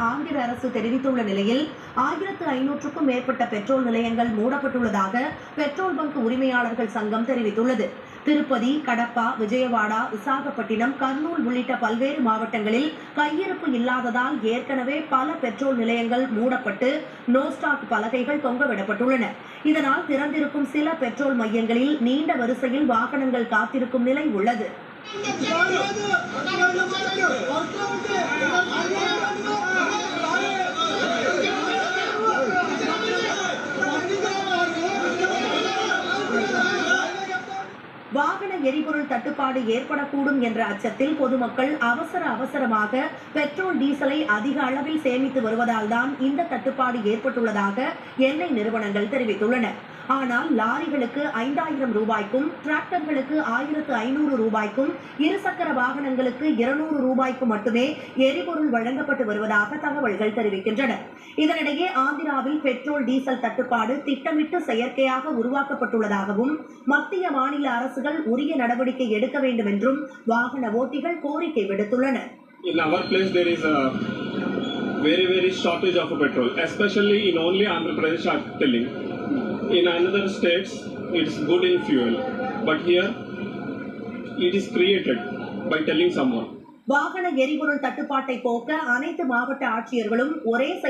ஆந்திர அரசு தெரிவித்துள்ள நிலையில் 1500க்கும் மேற்பட்ட பெட்ரோல் நிலையங்கள் மூடப்பட்டுள்ளதாக பெட்ரோல் பங்க் உரிமையாளர்கள் சங்கம் தெரிவித்துள்ளது. திருப்பதி, கடப்பா, விஜயவாடா, விசாகப்பட்டினம், கர்னூல் உள்ளிட்ட பல்வேறு மாவட்டங்களில் கையிருப்பு இல்லாததால் ஏற்கனவே பல பெட்ரோல் நிலையங்கள் மூடப்பட்டு நோ ஸ்டாக் பலகைகள் தொங்கவிடப்பட்டுள்ளன. இதனால் திறந்திருக்கும் சில பெட்ரோல் மையங்களில் நீண்ட வரிசையில் வாகனங்கள் காத்திருக்கும் நிலை உள்ளது. வாகன எரிபொருள் தட்டுப்பாடு ஏற்படக்கூடும் என்ற அச்சத்தில் பொதுமக்கள் அவசரமாக பெட்ரோல், டீசலை அதிக அளவில் சேமித்து வருவதால் தான் இந்த தட்டுப்பாடு ஏற்பட்டுள்ளதாக எண்ணெய் நிறுவனங்கள் தெரிவித்துள்ளன. ஆனால் லாரிகளுக்கு 5000 ரூபாய்க்கும், டிராக்டர்களுக்கு 1500 ரூபாய்க்கும், இருசக்கர வாகனங்களுக்கு 200 ரூபாய்க்கும் மட்டுமே எரிபொருள் வழங்கப்பட்டு வருவதாக தகவல்கள் தெரிவிக்கின்றன. இதனிடையே ஆந்திராவில் பெட்ரோல், டீசல் தட்டுப்பாடு திட்டமிட்டு செயற்கையாக உருவாக்கப்பட்டுள்ளதாகவும் மத்திய, மாநில அரசுகள் உரிய நடவடிக்கை எடுக்க வேண்டும் என்றும் வாகன ஓட்டிகள் கோரிக்கை விடுத்துள்ளனர். In our place there is a very shortage of petrol, especially in only Andhra Pradesh are telling. In another states it's good in fuel, but here it is created by telling someone. வாகன எரிபொருள் தட்டுப்பாட்டை போக்க அனைத்து மாவட்ட ஆட்சியர்களும் ஒரே